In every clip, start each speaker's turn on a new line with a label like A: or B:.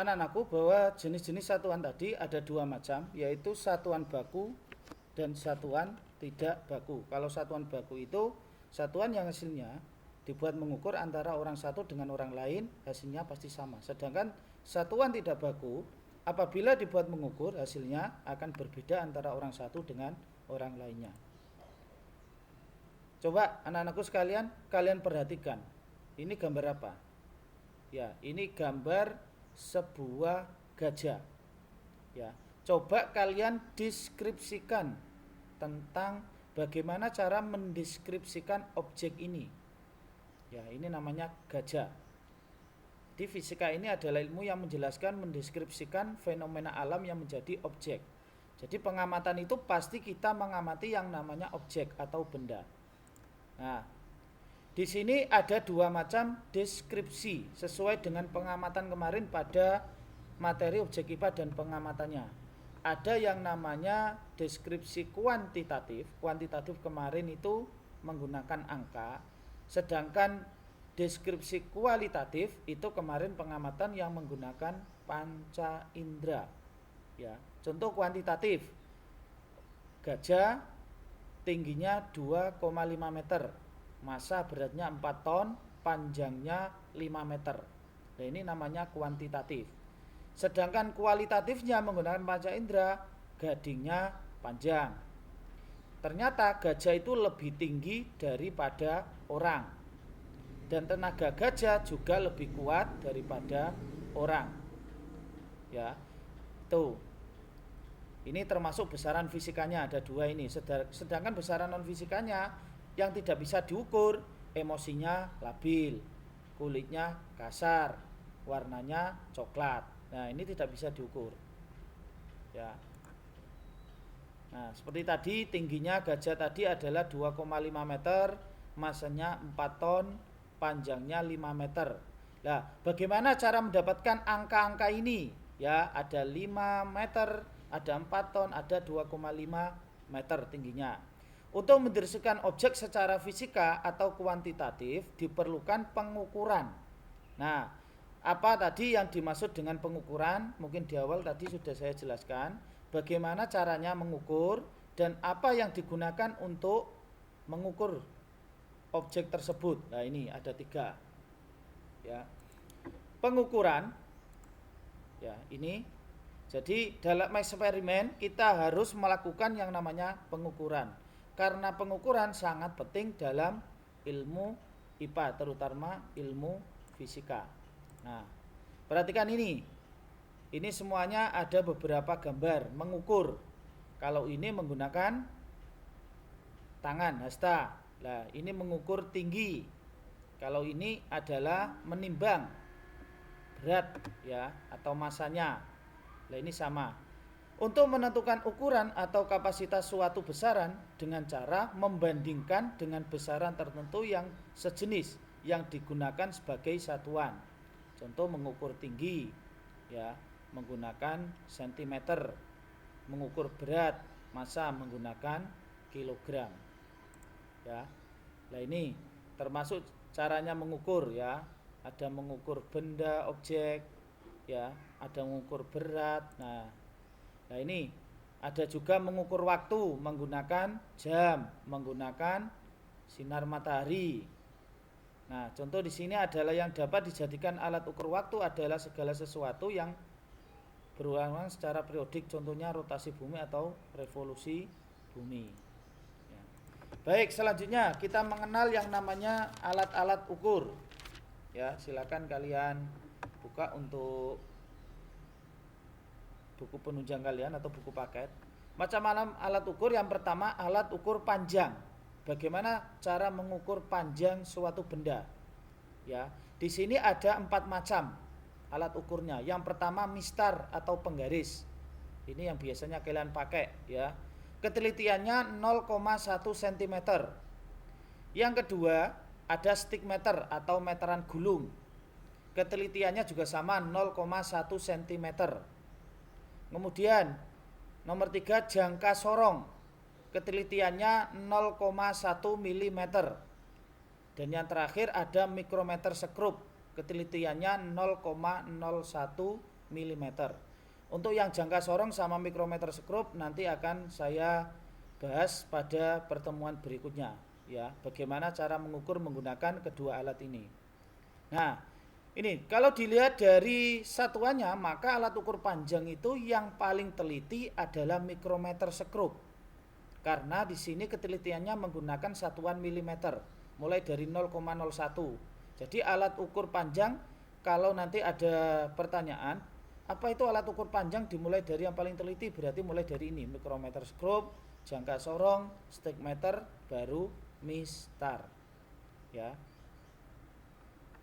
A: anak-anakku bahwa jenis-jenis satuan tadi ada dua macam, yaitu satuan baku dan satuan tidak baku. Kalau satuan baku itu satuan yang hasilnya dibuat mengukur antara orang satu dengan orang lain, hasilnya pasti sama. Sedangkan satuan tidak baku apabila dibuat mengukur, hasilnya akan berbeda antara orang satu dengan orang lainnya. Coba anak-anakku sekalian, kalian perhatikan. Ini gambar apa? Ya, ini gambar sebuah gajah. Ya, coba kalian deskripsikan tentang bagaimana cara mendeskripsikan objek ini. Ya, ini namanya gajah. Di fisika ini adalah ilmu yang menjelaskan, mendeskripsikan fenomena alam yang menjadi objek. Jadi pengamatan itu pasti kita mengamati yang namanya objek atau benda. Nah, di sini ada dua macam deskripsi sesuai dengan pengamatan kemarin pada materi objek IPA dan pengamatannya. Ada yang namanya deskripsi kuantitatif. Kuantitatif kemarin itu menggunakan angka, sedangkan deskripsi kualitatif itu kemarin pengamatan yang menggunakan panca indera. Ya, contoh kuantitatif. Gajah tingginya 2,5 meter. Masa beratnya 4 ton, panjangnya 5 meter. Nah, ini namanya kuantitatif. Sedangkan kualitatifnya menggunakan panca indera, gadingnya panjang. Ternyata gajah itu lebih tinggi daripada orang. Dan tenaga gajah juga lebih kuat daripada orang. Ya. Tuh. Ini termasuk besaran fisikanya, ada dua ini. Sedangkan besaran non fisikanya yang tidak bisa diukur, emosinya labil, kulitnya kasar, warnanya coklat. Nah, ini tidak bisa diukur. Ya. Nah, seperti tadi tingginya gajah tadi adalah 2,5 meter, masanya 4 ton, panjangnya 5 meter. Nah, bagaimana cara mendapatkan angka-angka ini? Ya, ada 5 meter, ada 4 ton, ada 2,5 meter tingginya. Untuk mendeskripsikan objek secara fisika atau kuantitatif diperlukan pengukuran. Nah, apa tadi yang dimaksud dengan pengukuran? Mungkin di awal tadi sudah saya jelaskan bagaimana caranya mengukur dan apa yang digunakan untuk mengukur objek tersebut. Nah, ini ada 3. Ya. Pengukuran. Ya, ini. Jadi dalam eksperimen kita harus melakukan yang namanya pengukuran. Karena pengukuran sangat penting dalam ilmu IPA, terutama ilmu fisika. Nah, perhatikan ini. Ini semuanya ada beberapa gambar mengukur. Kalau ini menggunakan tangan, hasta. Nah, ini mengukur tinggi. Kalau ini adalah menimbang berat ya atau masanya. Nah, ini sama. Untuk menentukan ukuran atau kapasitas suatu besaran dengan cara membandingkan dengan besaran tertentu yang sejenis yang digunakan sebagai satuan. Contoh mengukur tinggi ya menggunakan sentimeter, mengukur berat massa menggunakan kilogram. Ya. Nah, ini termasuk caranya mengukur ya. Ada mengukur benda, objek ya, ada mengukur berat. Nah, ini ada juga mengukur waktu menggunakan jam, menggunakan sinar matahari. Nah, contoh di sini adalah yang dapat dijadikan alat ukur waktu adalah segala sesuatu yang berulang secara periodik, contohnya rotasi bumi atau revolusi bumi. Ya. Baik, selanjutnya kita mengenal yang namanya alat-alat ukur. Ya, silakan kalian buka untuk buku penunjang kalian atau buku paket. Macam-macam alat ukur. Yang pertama alat ukur panjang. Bagaimana cara mengukur panjang suatu benda? Ya, di sini ada 4 macam alat ukurnya. Yang pertama mistar atau penggaris. Ini yang biasanya kalian pakai ya. Ketelitiannya 0,1 cm. Yang kedua ada stikmeter atau meteran gulung. Ketelitiannya juga sama 0,1 cm. Kemudian nomor 3 jangka sorong. Ketelitiannya 0,1 mm. Dan yang terakhir ada mikrometer sekrup. Ketelitiannya 0,01 mm. Untuk yang jangka sorong sama mikrometer skrup nanti akan saya bahas pada pertemuan berikutnya ya, bagaimana cara mengukur menggunakan kedua alat ini. Nah, ini kalau dilihat dari satuannya, maka alat ukur panjang itu yang paling teliti adalah mikrometer skrup. Karena di sini ketelitiannya menggunakan satuan milimeter, mulai dari 0,01. Jadi alat ukur panjang, kalau nanti ada pertanyaan, apa itu alat ukur panjang dimulai dari yang paling teliti, berarti mulai dari ini, mikrometer skrup, jangka sorong, stikmeter, baru mistar. Ya.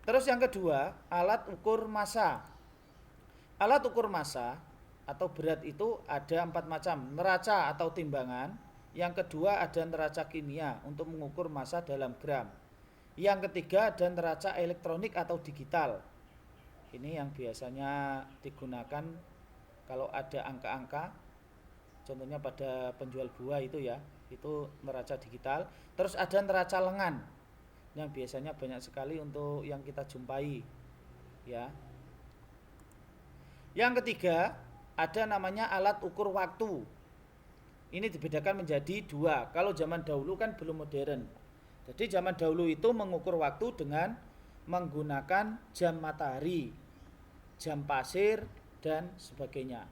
A: Terus yang kedua, alat ukur massa. Alat ukur massa atau berat itu ada 4 macam, neraca atau timbangan. Yang kedua ada neraca kimia untuk mengukur massa dalam gram. Yang ketiga ada neraca elektronik atau digital. Ini yang biasanya digunakan kalau ada angka-angka, contohnya pada penjual buah itu ya, itu neraca digital. Terus ada neraca lengan, yang biasanya banyak sekali untuk yang kita jumpai ya. Yang ketiga ada namanya alat ukur waktu. Ini dibedakan menjadi 2. Kalau zaman dahulu kan belum modern, jadi zaman dahulu itu mengukur waktu dengan menggunakan jam matahari, jam pasir dan sebagainya.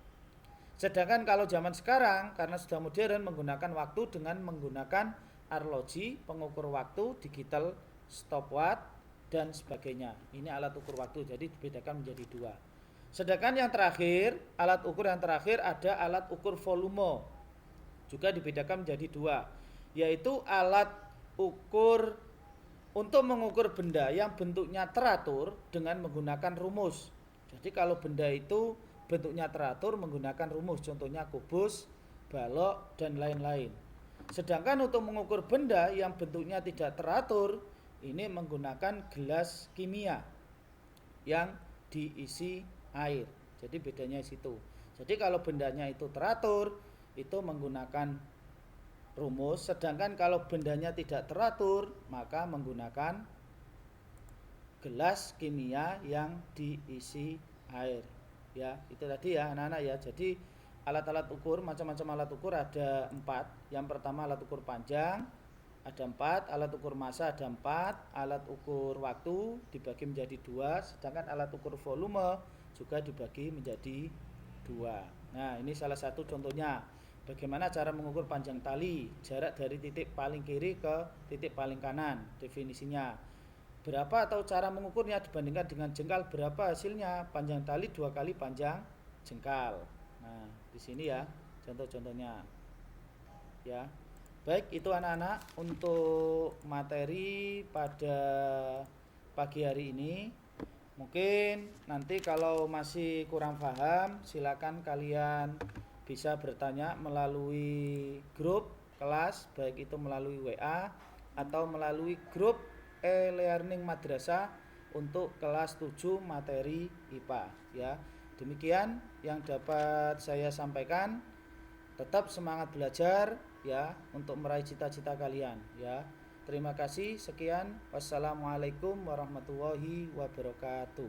A: Sedangkan kalau zaman sekarang karena sudah modern menggunakan waktu dengan menggunakan arloji, pengukur waktu, digital stopwatch dan sebagainya. Ini alat ukur waktu, jadi dibedakan menjadi 2. Sedangkan yang terakhir, alat ukur yang terakhir ada alat ukur volume, juga dibedakan menjadi 2, yaitu alat ukur untuk mengukur benda yang bentuknya teratur dengan menggunakan rumus. Jadi kalau benda itu bentuknya teratur menggunakan rumus, contohnya kubus, balok dan lain-lain. Sedangkan untuk mengukur benda yang bentuknya tidak teratur, ini menggunakan gelas kimia yang diisi air. Jadi bedanya di situ. Jadi kalau bendanya itu teratur, itu menggunakan rumus. Sedangkan kalau bendanya tidak teratur, maka menggunakan gelas kimia yang diisi air. Ya, itu tadi ya anak-anak ya. Jadi alat-alat ukur, macam-macam alat ukur ada 4. Yang pertama alat ukur panjang ada 4, alat ukur massa ada 4, alat ukur waktu dibagi menjadi 2, sedangkan alat ukur volume juga dibagi menjadi 2. Nah, ini salah satu contohnya bagaimana cara mengukur panjang tali, jarak dari titik paling kiri ke titik paling kanan. Definisinya berapa atau cara mengukurnya dibandingkan dengan jengkal, berapa hasilnya? Panjang tali 2 kali panjang jengkal. Nah, di sini ya contoh-contohnya. Ya. Baik, itu anak-anak untuk materi pada pagi hari ini. Mungkin nanti kalau masih kurang paham, silakan kalian bisa bertanya melalui grup kelas, baik itu melalui WA atau melalui grup e-learning madrasah untuk kelas 7 materi IPA ya. Demikian yang dapat saya sampaikan. Tetap semangat belajar ya untuk meraih cita-cita kalian ya. Terima kasih, sekian. Wassalamualaikum warahmatullahi wabarakatuh.